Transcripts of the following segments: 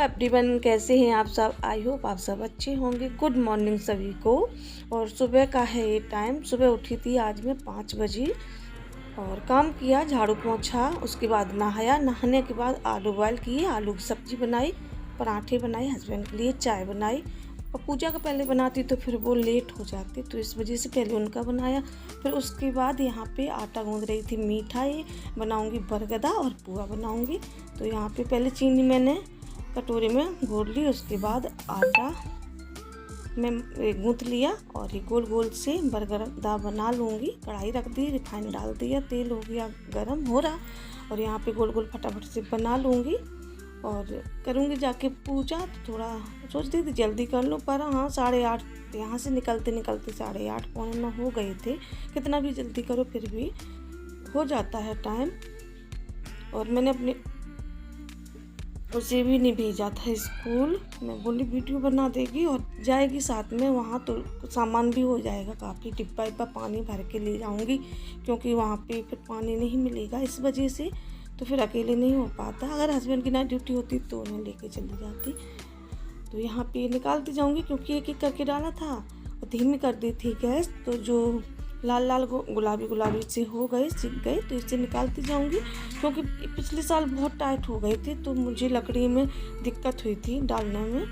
Everyone, कैसे हैं आप सब। आई होप आप सब अच्छे होंगे। गुड मॉर्निंग सभी को। और सुबह का है ये टाइम। सुबह उठी थी आज मैं 5 बजे और काम किया, झाड़ू पोंछा, उसके बाद नहाया। नहाने के बाद आलू बॉयल किए, आलू की सब्ज़ी बनाई, पराठे बनाए, हस्बैंड के लिए चाय बनाई। और पूजा का पहले बनाती तो फिर वो लेट हो जाती, तो इस वजह से पहले उनका बनाया। फिर उसके बाद यहाँ पे आटा गूँध रही थी, मिठाई बनाऊँगी, बरगदा और पुआ बनाऊँगी। तो यहाँ पे पहले चीनी मैंने कटोरे में घोल ली, उसके बाद आटा मैं गूँथ लिया और ये गोल गोल से बरगदा बना लूँगी। कढ़ाई रख दी, रिफाइंड डाल दिया, तेल हो गया गरम हो रहा और यहाँ पे गोल गोल फटाफट से बना लूँगी और करूँगी जाके पूजा। तो थोड़ा सोचती थी जल्दी कर लूँ, पर हाँ 8:30 यहाँ से निकलते निकलते 8:30 पौने 9 हो गए थे। कितना भी जल्दी करो फिर भी हो जाता है टाइम। और मैंने अपने उसे भी नहीं भेजा था स्कूल। मैं बोली वीडियो बना देगी और जाएगी साथ में वहाँ, तो सामान भी हो जाएगा काफ़ी। डिब्बा डिब्बा पानी भर के ले जाऊँगी क्योंकि वहाँ पे फिर पानी नहीं मिलेगा, इस वजह से तो फिर अकेले नहीं हो पाता। अगर हस्बैंड की नाइट ड्यूटी होती तो उन्हें लेके चली जाती। तो यहाँ पे निकालती जाऊँगी क्योंकि एक एक करके डाला था और धीमी कर दी थी गैस। तो जो लाल लाल गुलाबी गुलाबी से हो गए, सीख गए, तो इससे निकालती जाऊंगी। क्योंकि पिछले साल बहुत टाइट हो गए थे तो मुझे लकड़ी में दिक्कत हुई थी डालने में,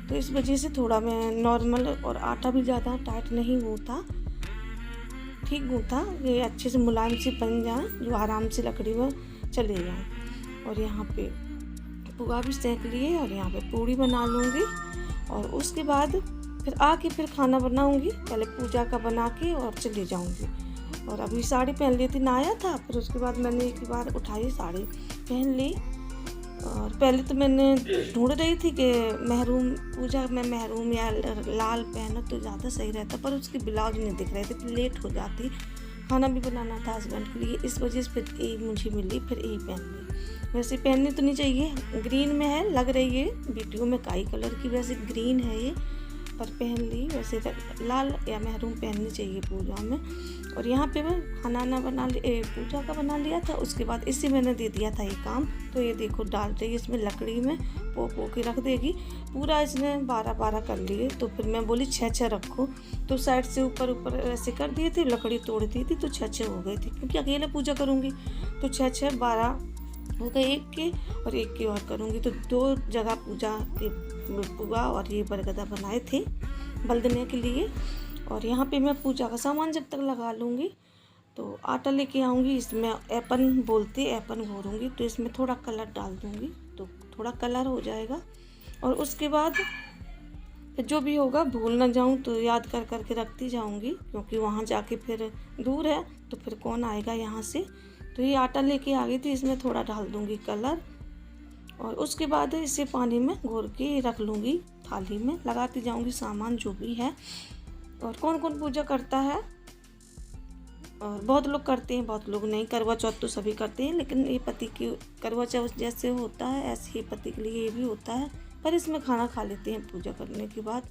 तो इस वजह से थोड़ा मैं नॉर्मल, और आटा भी ज़्यादा टाइट नहीं गूँथा, ठीक गूँथा, ये अच्छे से मुलायम से बन जाए जो आराम से लकड़ी में चले जाए। और यहाँ पे पुआ भी सेंक लिए और यहाँ पे पूड़ी बना लूँगी और उसके बाद फिर आके फिर खाना बनाऊंगी। पहले पूजा का बना के और चली जाऊंगी। और अभी साड़ी पहन ली थी, नहाया था, फिर उसके बाद मैंने एक बार उठाई साड़ी पहन ली। और पहले तो मैंने ढूंढ रही थी कि महरून, पूजा में महरून या लाल पहनो तो ज़्यादा सही रहता, पर उसकी ब्लाउज नहीं दिख रहे थे, फिर लेट हो जाती। खाना भी बनाना था हस्बैंड के लिए, इस वजह से फिर यही मुझे मिली, फिर यही पहन ली। वैसे पहननी तो नहीं चाहिए, ग्रीन में है, लग रही है वीडियो में काई कलर की, वैसे ग्रीन है ये, पर पहन ली। वैसे लाल या महरून पहननी चाहिए पूजा में। और यहाँ पे मैं खाना ना बना पूजा का बना लिया था, उसके बाद इसी मैंने दे दिया था ये काम। तो ये देखो डाल रही है इसमें लकड़ी में, पो के रख देगी। पूरा इसने 12 कर लिए, तो फिर मैं बोली 6 रखो, तो साइड से ऊपर ऊपर ऐसे कर दिए थे, लकड़ी तोड़ दी थी तो 6 हो गई थी, क्योंकि अकेले पूजा करूँगी तो 6 12 हो गए, एक के और एक के और करूँगी। तो 2 जगह पूजा के पुआ और ये बरगदा बनाए थे बलदने के लिए। और यहाँ पे मैं पूजा का सामान जब तक लगा लूँगी तो आटा लेके आऊँगी, इसमें एपन बोलते, एपन घोरूँगी, तो इसमें थोड़ा कलर डाल दूँगी तो थोड़ा कलर हो जाएगा। और उसके बाद जो भी होगा भूल ना जाऊँ तो याद कर करके रखती जाऊँगी, क्योंकि वहाँ जाके फिर दूर है तो फिर कौन आएगा यहाँ से। तो ये आटा लेके आ गई थी, इसमें थोड़ा डाल दूँगी कलर और उसके बाद इसे पानी में घोर के रख लूँगी, थाली में लगाती जाऊँगी सामान जो भी है। और कौन कौन पूजा करता है, और बहुत लोग करते हैं, बहुत लोग नहीं। करवा चौथ तो सभी करते हैं, लेकिन ये पति की करवा चौथ जैसे होता है ऐसे ही पति के लिए ये भी होता है। पर इसमें खाना खा लेते हैं पूजा करने के बाद।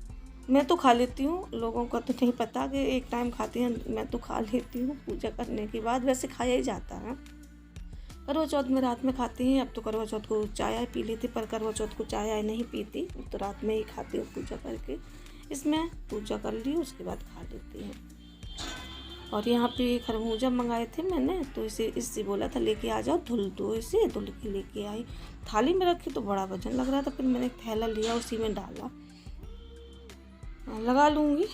मैं तो खा लेती हूँ, लोगों का तो नहीं पता कि एक टाइम खाते हैं, मैं तो खा लेती हूँ पूजा करने के बाद, वैसे खाया ही जाता है। करवा चौथ में रात में खाते हैं, अब तो करवा चौथ को चाय पी लेती, पर करवा चौथ को चाय नहीं पीती, तो रात में ही खाती हूँ पूजा करके। इसमें पूजा कर ली, उसके बाद खा लेते हैं। और यहाँ पे खरबूजा मंगाए थे मैंने, तो इससे बोला था लेके आ जाओ, धुल दो, इसे धुल के लेके आई। थाली में रखी तो बड़ा वजन लग रहा था, फिर मैंने एक थैला लिया, उसी में डाला। लगा लूँगी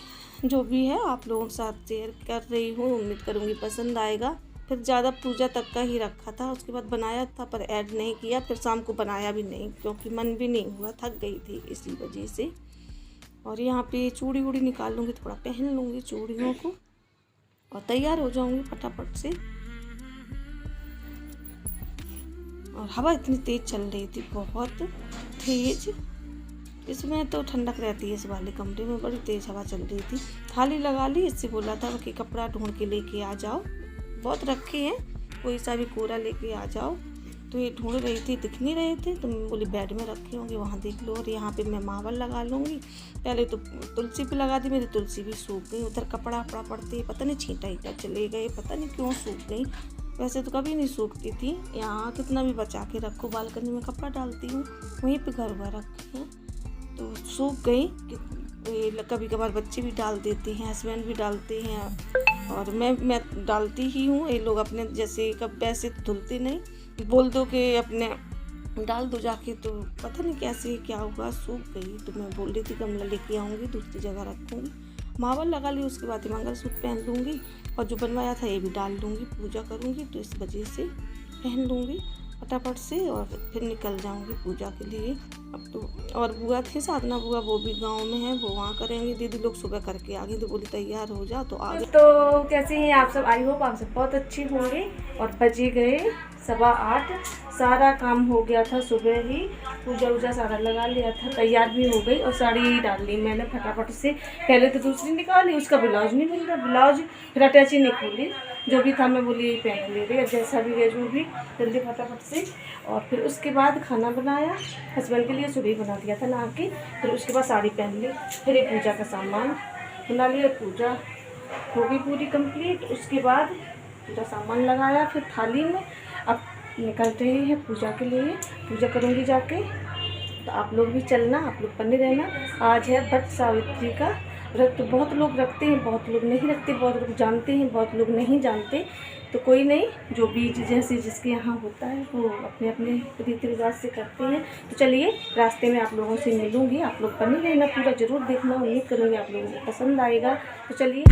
जो भी है, आप लोगों के साथ शेयर कर रही हूँ, उम्मीद करूँगी पसंद आएगा। फिर ज़्यादा पूजा तक का ही रखा था, उसके बाद बनाया था पर ऐड नहीं किया, फिर शाम को बनाया भी नहीं क्योंकि मन भी नहीं हुआ, थक गई थी इसी वजह से। और यहाँ पे चूड़ी वूड़ी निकाल लूँगी, थोड़ा पहन लूँगी चूड़ियों को और तैयार हो जाऊँगी फटाफट से। और हवा इतनी तेज़ चल रही थी, बहुत तेज़, इसमें तो ठंडक रहती है, इस वाले कमरे में बड़ी तेज़ हवा चल रही थी। थाली लगा ली, इससे बोला था कि कपड़ा ढूंढ के लेके आ जाओ, बहुत रखे हैं, कोई सा भी कोरा लेके आ जाओ। तो ये ढूंढ रही थी, दिख नहीं रहे थे, तो मैं बोली बेड में रखे होंगे, वहाँ देख लो। और यहाँ पे मैं मावल लगा लूँगी। पहले तो तुलसी पे लगा दी, मेरी तुलसी भी सूख गई, उधर कपड़ा पड़ते पता नहीं छींटा ईटा चले गए, पता नहीं क्यों सूख गई। वैसे तो कभी नहीं सूखती थी। यहाँ कितना भी बचा के रखो, बालकनी में कपड़ा डालती हूँ, वहीं पे घर भर रखी हैं तो सूख गई। कभी कभार बच्चे भी डाल देते हैं, हस्बैंड भी डालते हैं और मैं डालती ही हूँ। ये लोग अपने जैसे कब वैसे तो धुलते नहीं, बोल दो कि अपने डाल दो जाके, तो पता नहीं कैसे क्या हुआ, सूख गई। तो मैं बोल रही थी गमला लेके आऊँगी, दूसरी जगह रखूँगी, मावल लगा ली, उसके बाद मंगलसूत्र पहन लूँगी और जो बनवाया था ये भी डाल लूँगी, पूजा करूँगी तो इस वजह से पहन लूँगी फटाफट से और फिर निकल जाऊँगी पूजा के लिए। अब तो और बुआ थी साधना बुआ, वो भी गांव में है, वो वहाँ करेंगे। दीदी लोग सुबह करके आ गई तो बोली तैयार हो जा, तो आ गए। तो कैसे हैं आप सब? आई होप आप सब बहुत अच्छी होंगे। और बजे गए 8:15, सारा काम हो गया था सुबह ही, पूजा वूजा सारा लगा लिया था, तैयार भी हो गई और साड़ी डाल ली मैंने फटाफट से। पहले तो दूसरी निकाली, उसका ब्लाउज नहीं मिल रहा, ब्लाउज फिर अटैची नहीं खोली, जो भी था मैं बोली यही पहन ले रही, जैसा भी है जो भी जल्दी फटाफट से। और फिर उसके बाद खाना बनाया, हस्बैंड के लिए सुबह बना दिया था नहा के। फिर उसके बाद साड़ी पहन ली, फिर एक पूजा का सामान बना लिया, पूजा हो गई पूरी कंप्लीट। उसके बाद पूजा सामान लगाया फिर थाली में। अब निकल रहे हैं पूजा के लिए, पूजा करूँगी जाके, तो आप लोग भी चलना, आप लोग बने रहना। आज है व्रत सावित्री का व्रत, तो बहुत लोग रखते हैं, बहुत लोग नहीं रखते, बहुत लोग जानते हैं, बहुत लोग नहीं जानते। तो कोई नहीं, जो भी जैसे जिसके यहाँ होता है वो अपने अपने रीति रिवाज से करते हैं। तो चलिए रास्ते में आप लोगों से मिलूँगी, आप लोग बने रहना, पूरा ज़रूर देखना, उम्मीद करूँगी आप लोगों को पसंद आएगा। तो चलिए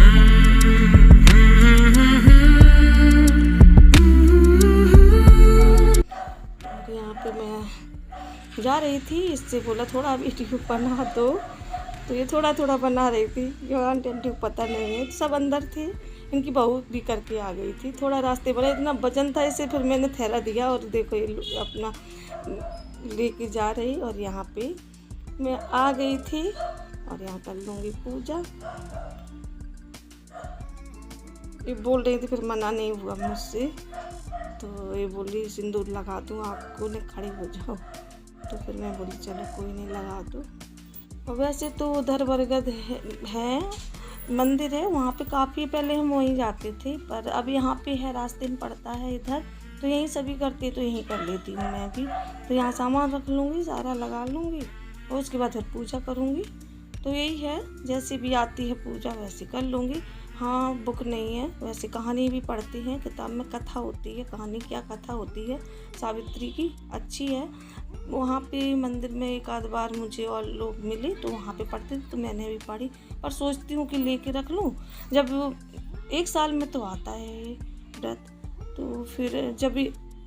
यहाँ पे मैं जा रही थी, इससे बोला थोड़ा वीडियो बना दो, तो ये थोड़ा थोड़ा बना रही थी, जो आंटी पता नहीं है, सब अंदर थे, इनकी बहू भी करके आ गई थी। थोड़ा रास्ते बड़ा इतना वजन था इसे, फिर मैंने थैला दिया और देखो ये अपना लेके जा रही। और यहाँ पे मैं आ गई थी और यहाँ कर लूँगी पूजा। ये बोल रही थी, फिर मना नहीं हुआ मुझसे, तो ये बोली सिंदूर लगा दूँ आपको, ने खड़ी हो जाओ, तो फिर मैं बोली चलो कोई नहीं लगा दो। और वैसे तो उधर बरगद है मंदिर है, वहाँ पे काफ़ी पहले हम वहीं जाते थे, पर अब यहाँ पे है, रास्ते में पड़ता है इधर, तो यहीं सभी करते, तो यहीं कर लेती हूँ मैं भी। तो यहाँ सामान रख लूँगी, सारा लगा लूँगी और उसके बाद फिर पूजा करूँगी। तो यही है, जैसे भी आती है पूजा वैसे कर लूँगी। हाँ, बुक नहीं है, वैसे कहानी भी पढ़ते हैं, किताब में कथा होती है, कहानी क्या कथा होती है सावित्री की, अच्छी है। वहाँ पे मंदिर में एक आध बार मुझे और लोग मिले तो वहाँ पे पढ़ते थे, तो मैंने भी पढ़ी, पर सोचती हूँ कि लेके रख लूँ, जब एक साल में तो आता है व्रत, तो फिर जब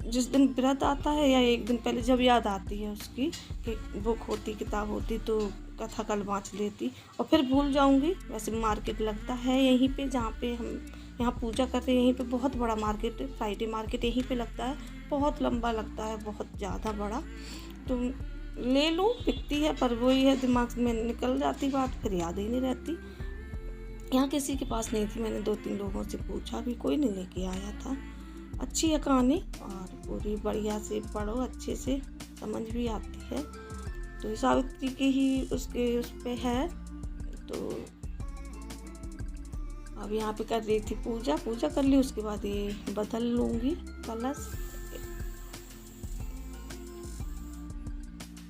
जिस दिन व्रत आता है या एक दिन पहले जब याद आती है उसकी कि बुक होती, किताब होती, तो कथा कल वाँच लेती और फिर भूल जाऊंगी। वैसे मार्केट लगता है यहीं पे, जहाँ पे हम यहाँ पूजा करते हैं, यहीं पे बहुत बड़ा मार्केट है, फ्राइडे मार्केट यहीं पे लगता है, बहुत लंबा लगता है, बहुत ज़्यादा बड़ा। तो ले लूँ, बिकती है, पर वही है दिमाग में निकल जाती बात, फिर याद ही नहीं रहती। यहाँ किसी के पास नहीं थी, मैंने 2-3 लोगों से पूछा भी, कोई नहीं लेके आया था। अच्छी है कहानी और पूरी बढ़िया से पढ़ो, अच्छे से समझ भी आती है। तो सावित्री की ही उस पे है। तो अब यहाँ पे कर रही थी पूजा कर ली, उसके बाद ये बदल लूँगी कलश।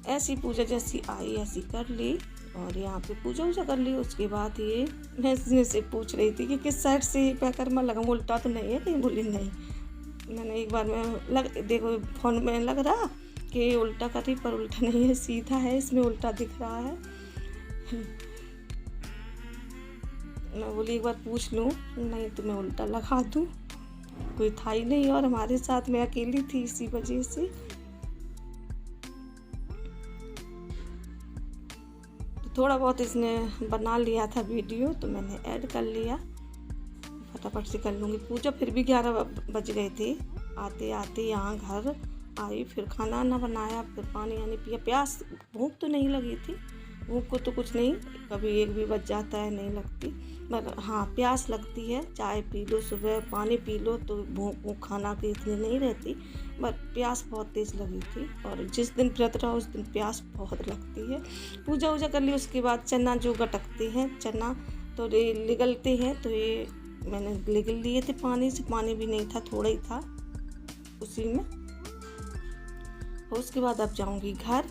ऐसी पूजा जैसी आई ऐसी कर ली और यहाँ पे पूजा कर ली। उसके बाद ये मैं से पूछ रही थी कि किस साइड से पैकर्मा लगाऊँ, उल्टा तो नहीं है कहीं, बोली नहीं। मैंने एक बार में देखो फोन में लग रहा कि उल्टा कर रही, पर उल्टा नहीं है, सीधा है, इसमें उल्टा दिख रहा है। मैं बोली एक बार पूछ लूँ, नहीं तो मैं उल्टा लगा दूँ, कोई था ही नहीं और हमारे साथ मैं अकेली थी, इसी वजह से। तो थोड़ा बहुत इसने बना लिया था वीडियो, तो मैंने ऐड कर लिया, फटाफट से कर लूँगी पूजा। फिर भी 11 बज गए थे आते आते यहाँ घर आई, फिर खाना वाना बनाया, फिर पानी वानी पिया। प्यास भूख तो नहीं लगी थी, भूख को तो कुछ नहीं, कभी 1 भी बज जाता है, नहीं लगती, मगर हाँ प्यास लगती है। चाय पी लो, सुबह पानी पी लो, तो भूख खाना की इतनी नहीं रहती, पर प्यास बहुत तेज़ लगी थी। और जिस दिन व्रत रहा उस दिन प्यास बहुत लगती है। पूजा वूजा कर ली, उसके बाद चना जो गटकते हैं, चना तो ये निगलते हैं, तो ये मैंने निगल लिए थे पानी से, पानी भी नहीं था, थोड़ा ही था, उसी में। और उसके बाद अब जाऊंगी घर।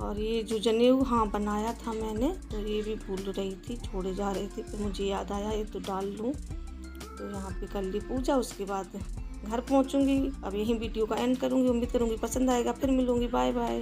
और ये जो जनेऊ हाँ बनाया था मैंने, तो ये भी भूल रही थी, छोड़े जा रही थी, फिर मुझे याद आया ये तो डाल लूँ। तो यहाँ पे कर ली पूजा, उसके बाद घर पहुँचूँगी। अब यहीं वीडियो का एंड करूँगी। उम्मीद करूँगी पसंद आएगा। फिर मिलूँगी। Bye bye.